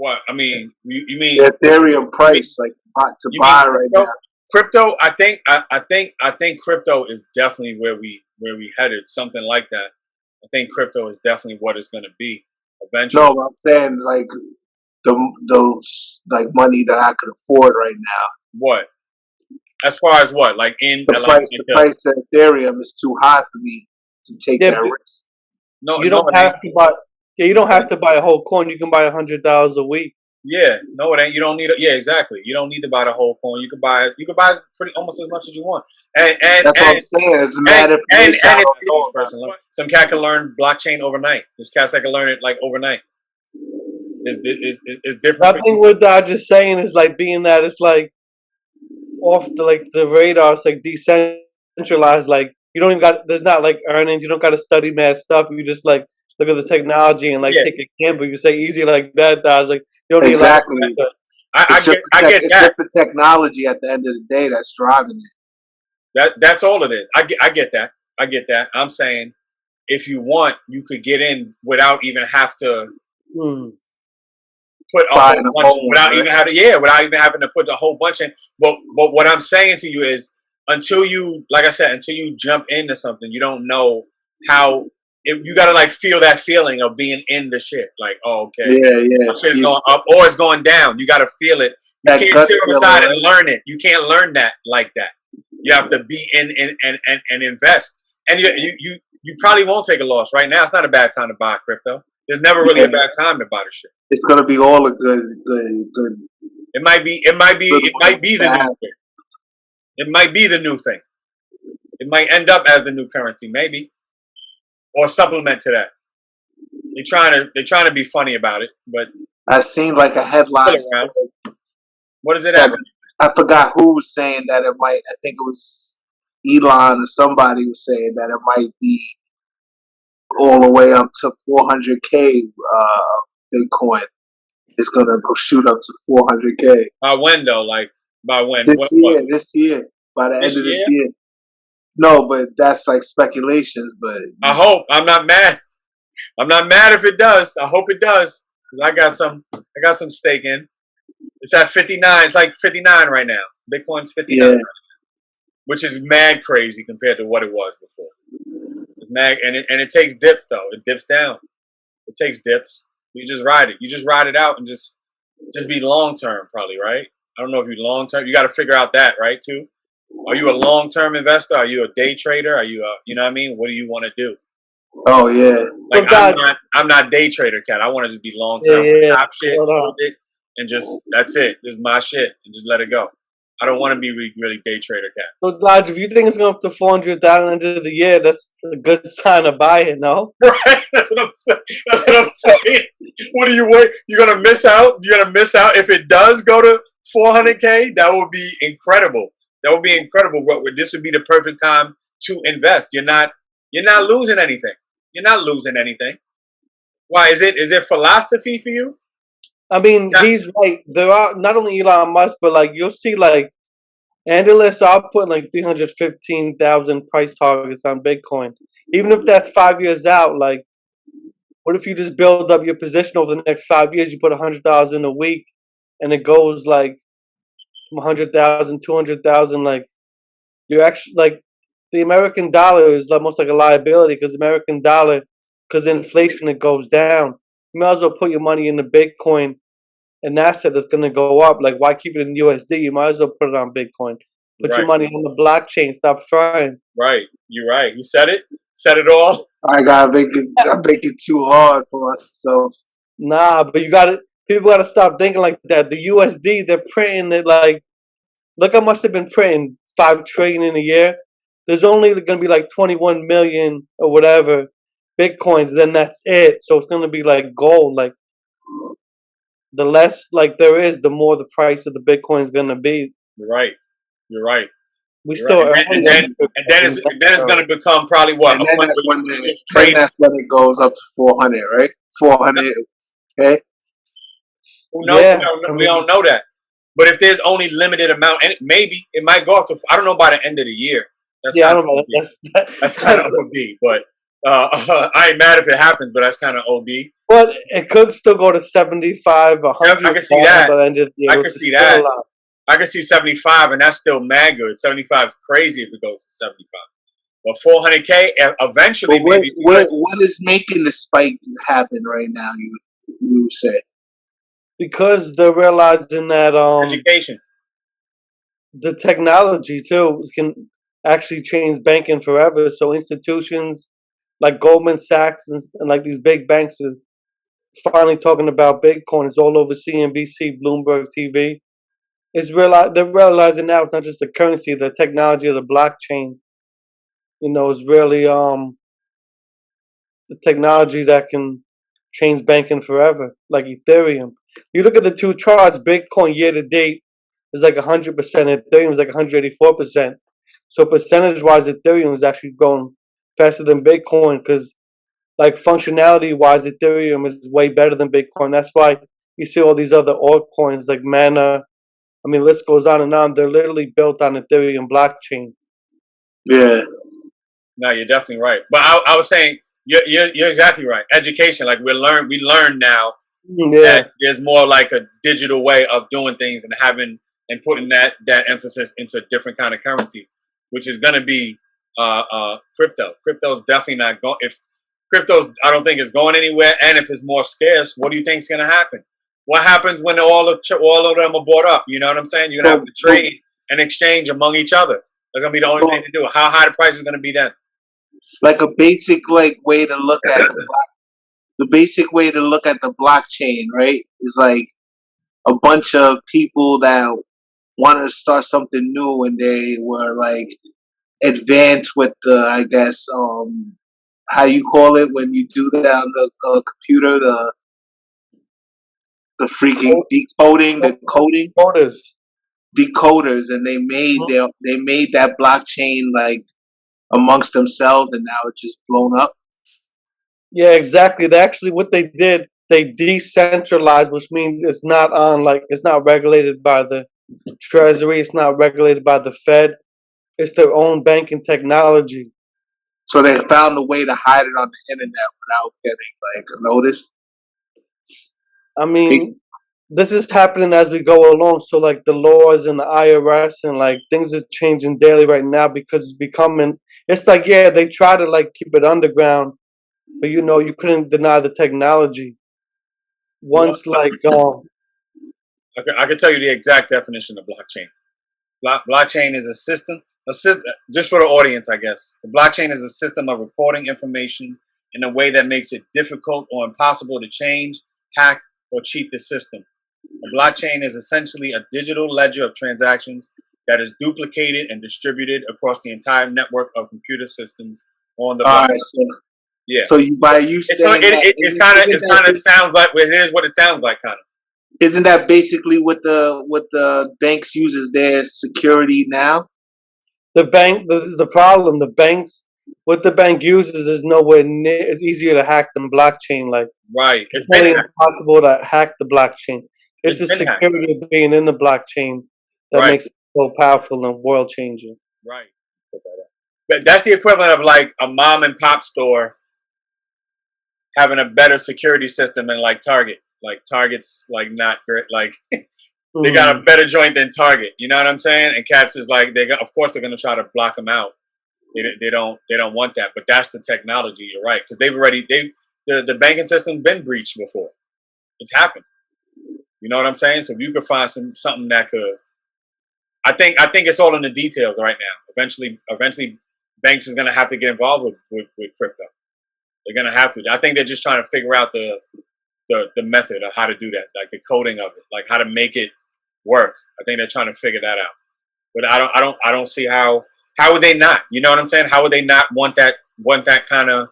What I mean, you mean The Ethereum price, like to you mean buy right crypto? now. Crypto, I think crypto is definitely where we headed. Something like that. I think crypto is definitely what it's going to be eventually. No, I'm saying like those like money that I could afford right now. What? As far as what? Like in The price of Ethereum is too high for me to take Yeah, that but risk. no, you no, don't it have ain't. to buy. Yeah, you don't have to buy a whole coin. You can buy $100 a week. Yeah, no, it ain't. You don't need it. Yeah, exactly. You don't need to buy the whole coin. You can buy pretty almost as much as you want. And and That's what I'm and saying. It's and mad and, information I and don't it's know about. some cat can learn blockchain overnight. There's cats that can learn it like overnight. It's different I for think what I just saying is like being that it's like off the radar. It's like decentralized. Like you don't even got. There's not like earnings. You don't got to study mad stuff. You just like look at the technology and like yeah. take a gamble. You say easy like that. Does like you don't need a lot of Exactly. research. I get It's that. just the technology at the end of the day that's driving it. That's all it is. I get that. I get that. I'm saying if you want, you could get in without even have to Hmm. put a whole Buying a bunch whole one, without right? even having without even having to put the whole bunch in. But what I'm saying to you is until you like I said, until you jump into something, you don't know how you gotta like feel that feeling of being in the shit. Like, oh okay, Yeah, yeah. my shit is going up or it's going down. You gotta feel it. You That can't gut sit on the feeling, side and right? learn it. You can't learn that like that. You have to be in and invest. And you probably won't take a loss. Right now it's not a bad time to buy crypto. There's never really Yeah. a bad time to buy the shit. It's gonna be all a good It might be. It might be. good It one might be to the new have. thing. It might be the new thing. It might end up as the new currency, maybe, or supplement to that. They're trying to be funny about it, but I seen like a still headline around. saying What is it that at? I forgot who was saying that it might. I think it was Elon or somebody was saying that it might be all the way up to 400K. Bitcoin is gonna go shoot up to 400K By when though? Like by when? this What? year. This year, by the end This of this year? year. No, but that's like speculations. But I hope. I'm not mad. I'm not mad if it does. I hope it does. 'Cause I got some stake in. It's at 59. It's like 59 right now. Bitcoin's 59, yeah, which is mad crazy compared to what it was before. It's mad, and it takes dips though. It dips down. It takes dips. You just ride it. You just ride it out and just be long term, probably, right? I don't know if you long term. You got to figure out that, right? Too. Are you a long term investor? Are you a day trader? Are you you know what I mean? What do you want to do? oh yeah, Like But God, I'm not day trader, cat. I want to just be long yeah, term. yeah. Top shit, Hold on. hold it, and just that's it. This is my shit, and just let it go. I don't want to be really day trader, cat. So Lodge, if you think it's going up to 400,000 end of the year, that's a good sign to buy it. No. Right? That's what I'm saying. That's what I'm saying. What do you wait? You're gonna miss out. You're gonna miss out if it does go to 400K. That would be incredible. That would be incredible. This would be the perfect time to invest. You're not losing anything. You're not losing anything. Why is it philosophy for you? I mean, Yeah. he's right. There are not only Elon Musk, but like you'll see, like analysts are putting like 315,000 price targets on Bitcoin. Even if that's 5 years out, like what if you just build up your position over the next 5 years? You put $100 in a week, and it goes like from 100,000, 200,000. Like you're actually like the American dollar is almost like a liability because American dollar, because inflation it goes down. You might as well put your money in the Bitcoin, an asset that's going to go up. Like why keep it in USD? You might as well put it on Bitcoin. Put your Right, money on the blockchain. Stop trying. right. You're right. You said it. Said it all. I gotta make it. I make it too hard for myself. Nah, but you got to. People got to stop thinking like that. The USD, they're printing it like. Look how much they've been printing. 5 trillion in a year. There's only going to be like 21 million or whatever bitcoins. Then that's it. So it's going to be like gold. Like the less like there is, the more the price of the bitcoin is going to be. You're right. You're right. We You're right. still And then early and then, in and then it's gonna become probably what And a then point that's where when you it, just then trade. that's when it goes up to 400, right? 400. Okay. Who knows? Yeah, I We mean, don't know that. But if there's only limited amount, and maybe it might go up to. I don't know by the end of the year. That's yeah, I kind of don't know. OP. That's kind of OP. But I ain't mad if it happens, but that's kind of OD. But it could still go to 75, Yep, 100 I can see that. by the end of the I year, can which is see still a that. lot. I can see 75, and that's still mad good. 75 is crazy if it goes to 75. But 400K, eventually, But maybe it could. what is making the spike happen right now? You say Because they're realizing that Education. the technology too can actually change banking forever. So institutions like Goldman Sachs and like these big banks are finally talking about Bitcoin. It's all over CNBC, Bloomberg TV. They're realizing now it's not just the currency, the technology of the blockchain. Is really the technology that can change banking forever, like Ethereum. You look at the two charts, Bitcoin year to date is like 100%, Ethereum is like 184%. So percentage wise, Ethereum is actually growing faster than Bitcoin because, like, functionality wise, Ethereum is way better than Bitcoin. That's why you see all these other altcoins like MANA. I mean, list goes on and on. They're literally built on Ethereum blockchain. yeah. No, you're definitely right. But I was saying you're exactly right. Education, like we learn now that Yeah. there's more like a digital way of doing things and having and putting that emphasis into a different kind of currency, which is going to be crypto. Crypto's definitely not going. If crypto's, I don't think it's going anywhere. And if it's more scarce, what do you think is going to happen? What happens when all of them are bought up? You know what I'm saying? You're going to have to trade and exchange among each other. That's going to be the only thing to do. How high the price is going to be then? Like a basic way to look at the basic way to look at the blockchain, right? Is like a bunch of people that wanted to start something new and they were like advanced with the, I guess, how you call it when you do that on the computer, the freaking decoding, the coding Voters. decoders, and they made that blockchain like amongst themselves, and now it's just blown up. Yeah, exactly. What they did, they decentralized, which means it's not regulated by the Treasury, it's not regulated by the Fed. It's their own banking technology. So they found a way to hide it on the internet without getting like noticed. I mean, this is happening as we go along. So like the laws and the IRS and like things are changing daily right now because it's becoming. It's like, yeah, they try to like keep it underground, but you couldn't deny the technology. Well, Once like I can tell you the exact definition of blockchain. Blockchain is a system, just for the audience, I guess. The blockchain is a system of reporting information in a way that makes it difficult or impossible to change, hack, or cheat the system. A blockchain is essentially a digital ledger of transactions that is duplicated and distributed across the entire network of computer systems on the All block. right, Yeah. so by you saying It's kind of sounds like, well, here's what it sounds like, kind of. isn't that basically what the banks use as their security now? the bank, this is the problem. What the bank uses is nowhere near. It's easier to hack than blockchain. Like Right. it's nearly impossible to hack the blockchain. It's the been hacked. security of being in the blockchain that Right. makes it so powerful and world changing. Right. But that's the equivalent of like a mom and pop store having a better security system than like Target. Like Target's like not great. Like they got a better joint than Target. You know what I'm saying? And Caps is like of course they're gonna try to block them out. They don't want that. But that's the technology. You're right, because the banking system's been breached before. It's happened. You know what I'm saying? So if you could find something that could, I think it's all in the details right now. Eventually, banks is gonna have to get involved with crypto. They're gonna have to. I think they're just trying to figure out the method of how to do that, like the coding of it, like how to make it work. I think they're trying to figure that out. But I don't see how would they not? You know what I'm saying? How would they not want that kind of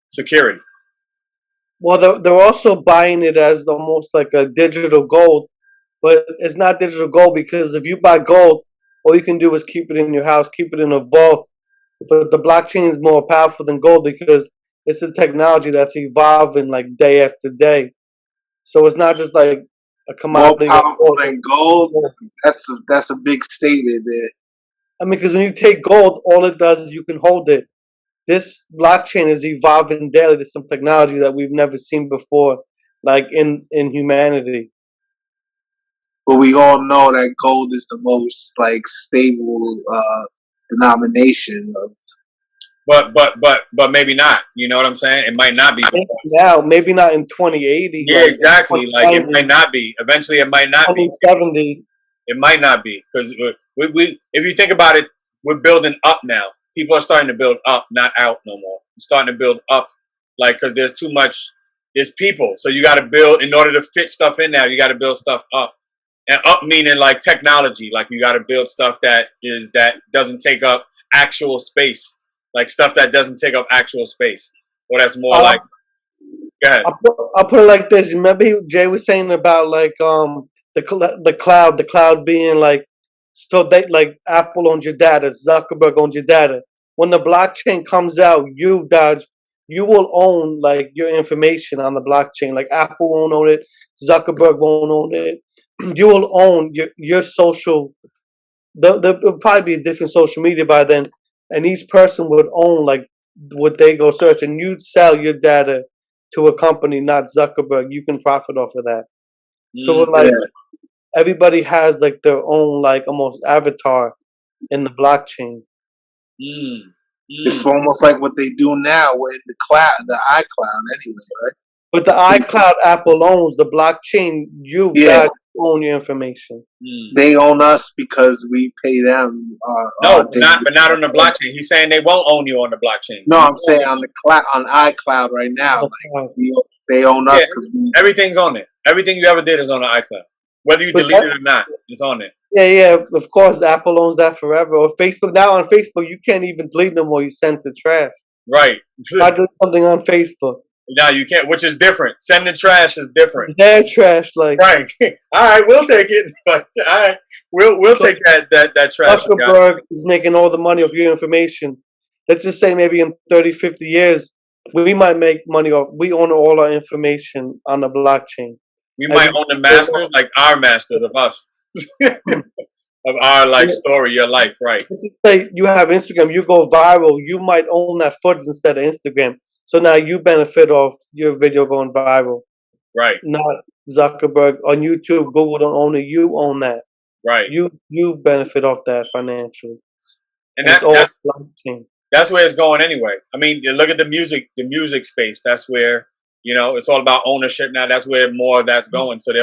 security? Well, they're also buying it as almost like a digital gold, but it's not digital gold because if you buy gold, all you can do is keep it in your house, keep it in a vault. But the blockchain is more powerful than gold because it's a technology that's evolving like day after day. So it's not just like a More commodity. powerful than gold. That's a big statement there. I mean, because when you take gold, all it does is you can hold it. this blockchain is evolving daily to some technology that we've never seen before, like in humanity. But we all know that gold is the most like stable denomination of. But maybe not. You know what I'm saying? It might not be because Now, maybe not in 2080. yeah, like exactly. Like it might not be. Eventually, it might not be. 2070. It might not be because we if you think about it, we're building up now. People are starting to build up, not out no more. We're starting to build up, like because there's too much. There's people, so you got to build in order to fit stuff in now. You got to build stuff up, and up meaning like technology. Like you got to build stuff that doesn't take up actual space. Like stuff that doesn't take up actual space, or that's more like. Go ahead. I'll put it like this. Remember, Jay was saying about like the cloud being like, so they like Apple owns your data, Zuckerberg owns your data. When the blockchain comes out, you Dodge, you will own like your information on the blockchain. Like Apple won't own it, Zuckerberg won't own it. You will own your social. There'll probably be a different social media by then, and each person would own like what they go search, and you'd sell your data to a company, not Zuckerberg. You can profit off of that. So like everybody has like their own like almost avatar in the blockchain. It's almost like what they do now with the cloud, the iCloud, anyway, right? But the iCloud, Apple owns the blockchain. You guys own your information. They own us because we pay them. No, but not on the blockchain. He's saying they won't own you on the blockchain. No, I'm saying on the cloud, on iCloud right now. Like they own us because everything's on it. Everything you ever did is on the iCloud, whether you delete it or not. It's on it. Yeah. Of course, Apple owns that forever. Or Facebook. Now on Facebook, you can't even delete no more. You send to trash. Right. I do something on Facebook. Now you can't, which is different. Sending trash is different. Their trash, like right. All right, we'll take it. But all right, we'll take that trash. Zuckerberg is making all the money off your information. Let's just say maybe in 30, 50 years, we might make money off. We own all our information on the blockchain. We might own the masters, like our masters of us, of our like story, your life, right? Let's just say you have Instagram, you go viral. You might own that footage instead of Instagram. So now you benefit off your video going viral. Right. Not Zuckerberg. On YouTube, Google don't own it. You own that. Right. You benefit off that financially. And that's where it's going anyway. I mean, you look at the music space. That's where, it's all about ownership now. That's where more of that's going. So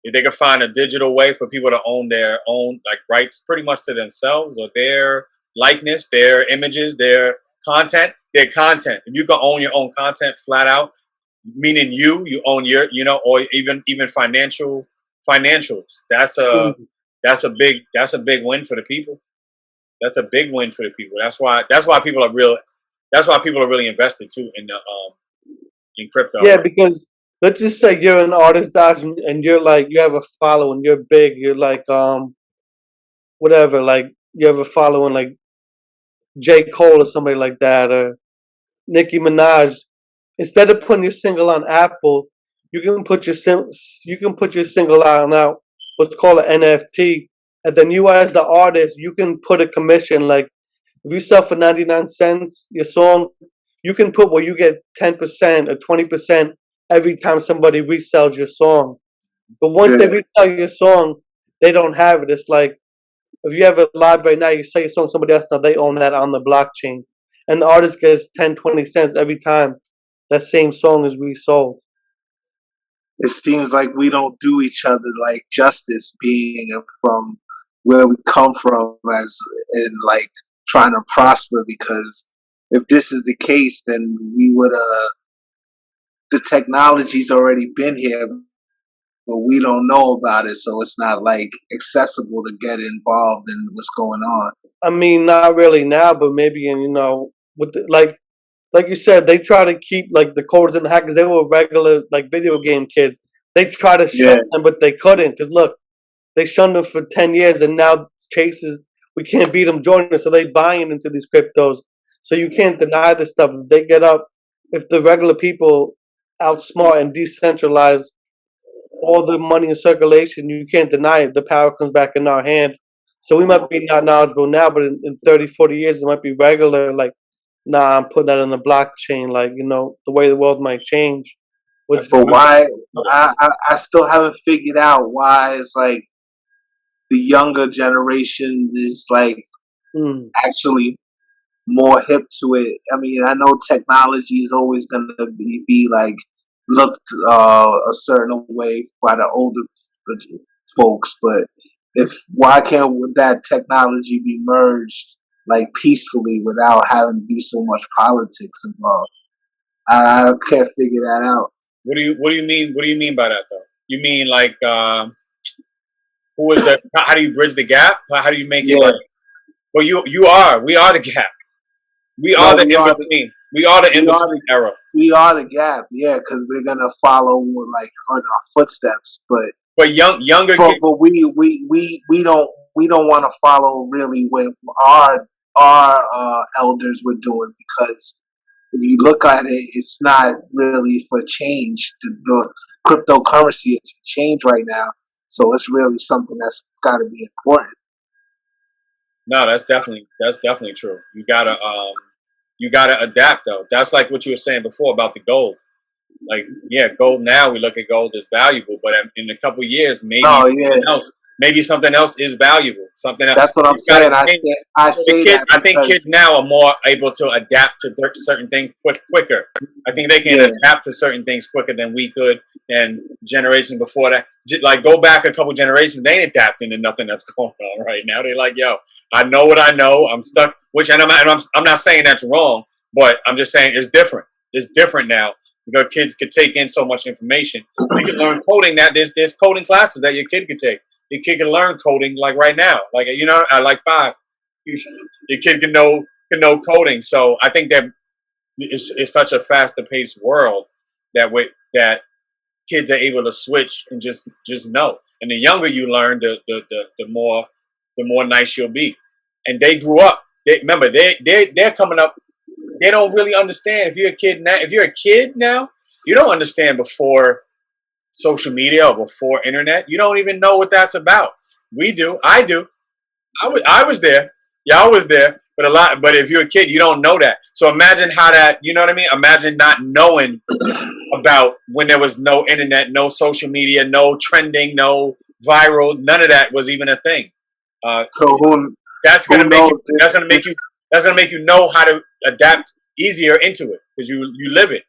if they can find a digital way for people to own their own like rights pretty much to themselves or their likeness, their images, their content. If you can own your own content flat out, meaning you own your, or even financials. That's a big win for the people. That's a big win for the people. That's why people are really invested too in crypto. Yeah, because let's just say you're an artist, Dodge, and you're like you have a following, you're big, you're like whatever, like you have a following like J. Cole or somebody like that, or Nicki Minaj. Instead of putting your single on Apple, you can put your single out what's called an NFT, and then you as the artist, you can put a commission. Like if you sell for 99 cents your song, you can put where you get 10% or 20% every time somebody resells your song. But once they resell your song, they don't have it. It's like if you have it live right now, you sell your song to somebody else, now they own that on the blockchain. And the artist gets 10, 20 cents every time that same song is resold. It seems like we don't do each other like justice being from where we come from as in like trying to prosper, because if this is the case, then we would the technology's already been here, but we don't know about it, so it's not like accessible to get involved in what's going on. I mean, not really now, but maybe with like you said, they try to keep like the coders and the hackers. They were regular like video game kids. They try to shun them, but they couldn't, because look, they shunned them for 10 years, and now we can't beat them joining us, so they buying into these cryptos. So you can't deny this stuff. If they get up, if the regular people outsmart and decentralize all the money in circulation, you can't deny it. The power comes back in our hand. So we might be not knowledgeable now, but in 30, 40 years, it might be regular, like nah, I'm putting that in the blockchain. Like, the way the world might change. Which, But why? I still haven't figured out why it's like the younger generation is like actually more hip to it. I mean, I know technology is always going to be like looked a certain way by the older folks, but why can't that technology be merged like peacefully without having to be so much politics involved? I can't figure that out. What do you mean? What do you mean by that though? You mean like who is the? How do you bridge the gap? How do you make it like? Well, we are the gap. We are the in between. We are the in between era. We are the gap, yeah, because we're gonna follow like on our footsteps, but younger kids. But we don't want to follow really what our elders were doing, because if you look at it, it's not really for change. The cryptocurrency is for change right now, so it's really something that's got to be important. No, that's definitely true. You gotta adapt though. That's like what you were saying before about the gold. Like, yeah, gold now, we look at gold as valuable, but in a couple of years, maybe something else is valuable. Something else. That's what I'm saying. I think kids now are more able to adapt to certain things quicker. I think they can adapt to certain things quicker than we could, and generations before that. Like, go back a couple generations, they ain't adapting to nothing that's going on right now. They're like, yo, I know what I know. I'm stuck. I'm not saying that's wrong, but I'm just saying it's different. It's different now. Because kids could take in so much information. You can learn coding. There's coding classes that your kid could take. Your kid can learn coding like right now. Like, at like 5, your kid can know coding. So I think that it's such a faster paced world that kids are able to switch and just know. And the younger you learn, the more nice you'll be. And they grew up. Remember, they're coming up. They don't really understand. If you're a kid now, you don't understand before social media or before internet. You don't even know what that's about. We do. I do. I was there. Y'all was there. But if you're a kid, you don't know that. So imagine how that. You know what I mean? Imagine not knowing about when there was no internet, no social media, no trending, no viral. None of that was even a thing. That's gonna make you know how to adapt easier into it, because you live it.